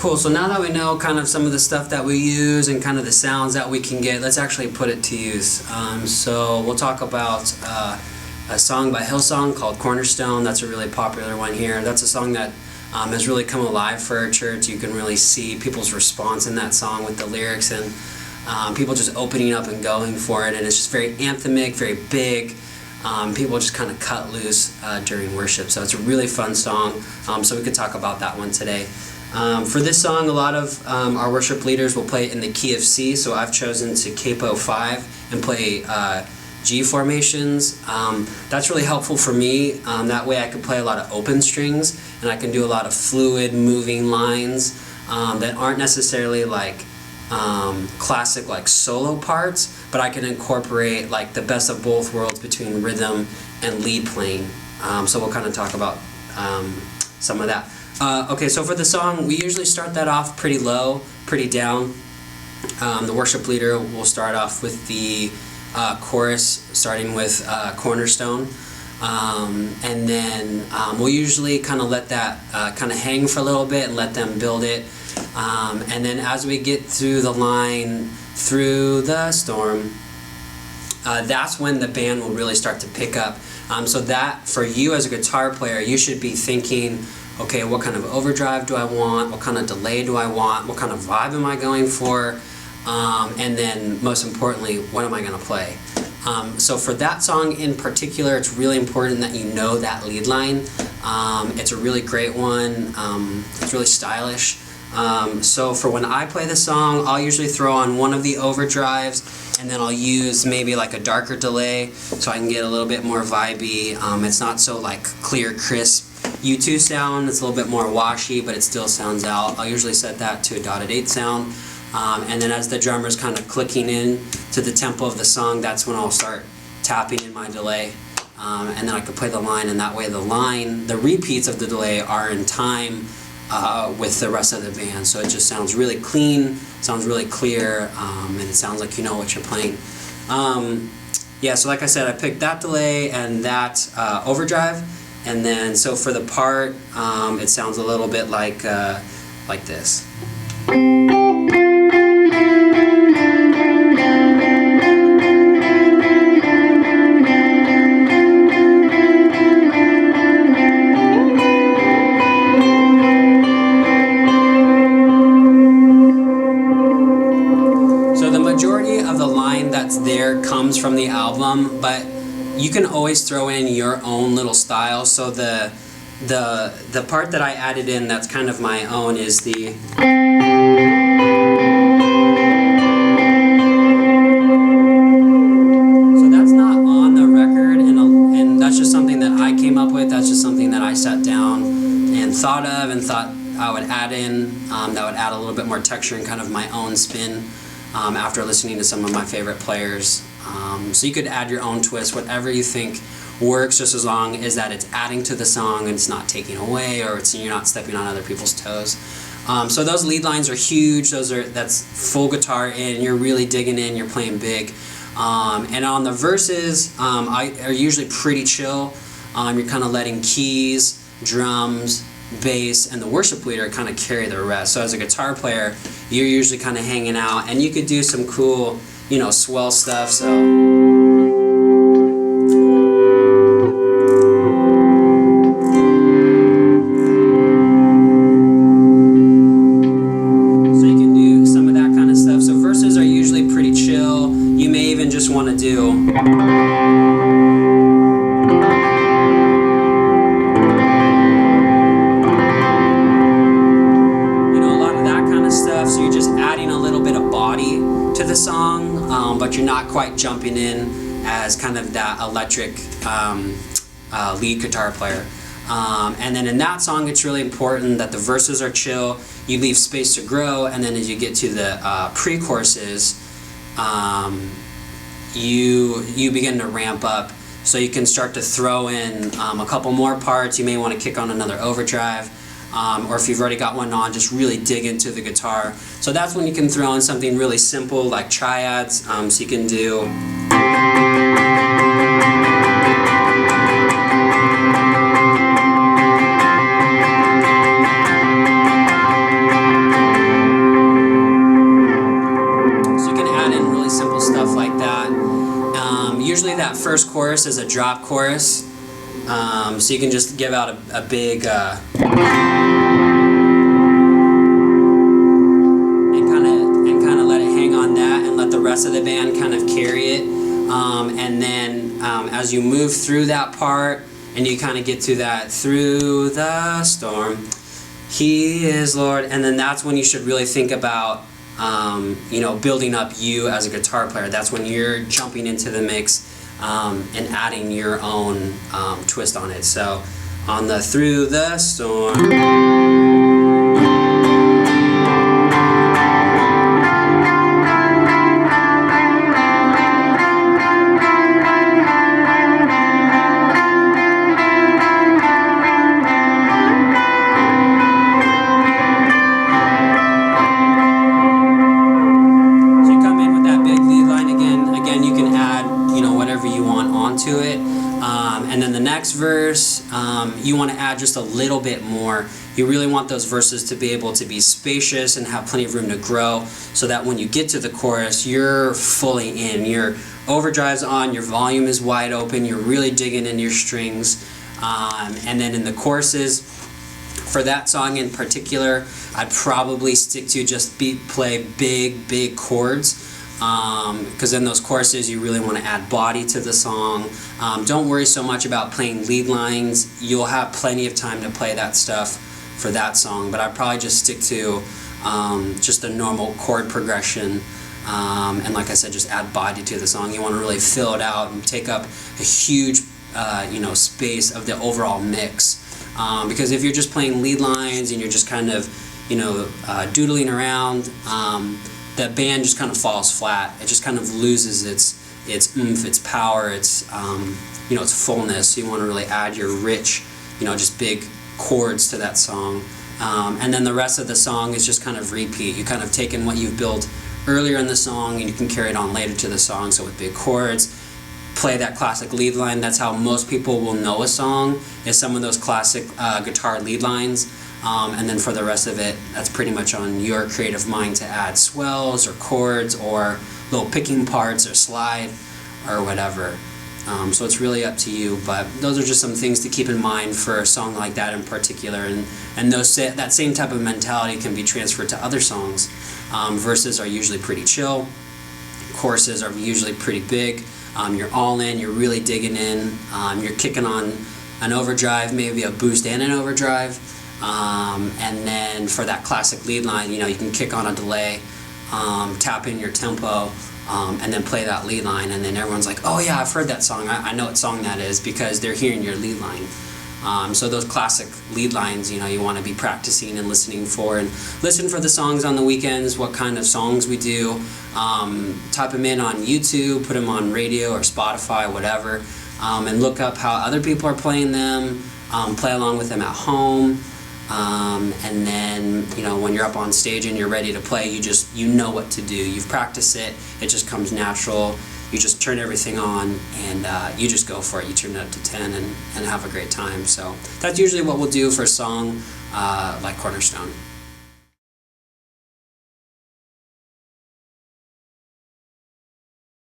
Cool, so now that we know kind of some of the stuff that we use and kind of the sounds that we can get, let's actually put it to use. So we'll talk about a song by Hillsong called Cornerstone. That's a really popular one here. That's a song that has really come alive for our church. You can really see people's response in that song with the lyrics and people just opening up and going for it. And it's just very anthemic, very big. People just kind of cut loose during worship. So it's a really fun song. So we could talk about that one today. For this song, a lot of our worship leaders will play it in the key of C, so I've chosen to capo 5 and play G formations. That's really helpful for me. That way I can play a lot of open strings, and I can do a lot of fluid moving lines that aren't necessarily like classic like solo parts, but I can incorporate like the best of both worlds between rhythm and lead playing. So we'll kind of talk about some of that. Okay, so for the song, we usually start that off pretty low, pretty down. The worship leader will start off with the chorus, starting with Cornerstone. And then we'll usually kind of let that kind of hang for a little bit and let them build it. And then as we get through the line, through the storm, that's when the band will really start to pick up. So that, for you as a guitar player, you should be thinking, okay, what kind of overdrive do I want? What kind of delay do I want? What kind of vibe am I going for? And then, most importantly, what am I going to play? So for that song in particular, it's really important that you know that lead line. It's a really great one. It's really stylish. So for when I play the song, I'll usually throw on one of the overdrives, and then I'll use maybe like a darker delay so I can get a little bit more vibey. It's not so like clear, crisp U2 sound. It's a little bit more washy, but it still sounds out. I'll usually set that to a dotted 8 sound. And then as the drummer's kind of clicking in to the tempo of the song, that's when I'll start tapping in my delay. And then I can play the line, and that way the repeats of the delay are in time with the rest of the band. So it just sounds really clean, sounds really clear, and it sounds like you know what you're playing. Yeah, so like I said, I picked that delay and that overdrive. And then, so for the part, it sounds a little bit like this. So the majority of the line that's there comes from the album, but you can always throw in your own little style. So the part that I added in that's kind of my own is the so that's not on the record, and that's just something that I came up with. That's just something that I sat down and thought of and thought I would add in, that would add a little bit more texture and kind of my own spin after listening to some of my favorite players. So you could add your own twist, whatever you think works, just as long as that it's adding to the song and it's not taking away, or you're not stepping on other people's toes. So those lead lines are huge. That's full guitar in. You're really digging in. You're playing big. And on the verses, are usually pretty chill. You're kind of letting keys, drums, bass, and the worship leader kind of carry the rest. So as a guitar player, you're usually kind of hanging out, and you could do some cool, swell stuff. So you can do some of that kind of stuff. So verses are usually pretty chill. You may even just want to do the song, but you're not quite jumping in as kind of that electric lead guitar player. And then in that song, it's really important that the verses are chill, you leave space to grow, and then as you get to the pre-choruses, you begin to ramp up. So you can start to throw in a couple more parts. You may want to kick on another overdrive. Or if you've already got one on, just really dig into the guitar. So that's when you can throw in something really simple like triads. So you can do chorus is a drop chorus, so you can just give out a big and kind of let it hang on that, and let the rest of the band kind of carry it. And then as you move through that part, and you kind of get to that through the storm, He is Lord, and then that's when you should really think about building up you as a guitar player. That's when you're jumping into the mix and adding your own twist on it. So on the through the storm, to it, and then the next verse, you want to add just a little bit more. You really want those verses to be able to be spacious and have plenty of room to grow, so that when you get to the chorus, you're fully in. Your overdrive's on, your volume is wide open, you're really digging into your strings. And then in the choruses, for that song in particular, I'd probably stick to just play big chords. Because in those choruses you really want to add body to the song. Don't worry so much about playing lead lines. You'll have plenty of time to play that stuff for that song, but I'd probably just stick to just a normal chord progression, and like I said, just add body to the song. You want to really fill it out and take up a huge space of the overall mix, because if you're just playing lead lines and you're just kind of doodling around, the band just kind of falls flat. It just kind of loses its oomph, its power, its fullness. So you want to really add your rich, just big chords to that song. And then the rest of the song is just kind of repeat. You kind of taken what you've built earlier in the song and you can carry it on later to the song. So with big chords, play that classic lead line. That's how most people will know a song, is some of those classic guitar lead lines. And then for the rest of it, that's pretty much on your creative mind to add swells or chords or little picking parts or slide or whatever. So it's really up to you, but those are just some things to keep in mind for a song like that in particular. And that same type of mentality can be transferred to other songs. Verses are usually pretty chill. Choruses are usually pretty big. You're all in, you're really digging in. You're kicking on an overdrive, maybe a boost and an overdrive. And then for that classic lead line, you can kick on a delay, tap in your tempo, and then play that lead line, and then everyone's like, oh yeah, I've heard that song, I know what song that is, because they're hearing your lead line. So those classic lead lines, you want to be practicing and listening for, and listen for the songs on the weekends, what kind of songs we do. Type them in on YouTube, put them on radio or Spotify, whatever, and look up how other people are playing them, play along with them at home. And then, when you're up on stage and you're ready to play, you know what to do. You've practiced it. It just comes natural. You just turn everything on and you just go for it. You turn it up to 10 and have a great time. So that's usually what we'll do for a song like Cornerstone.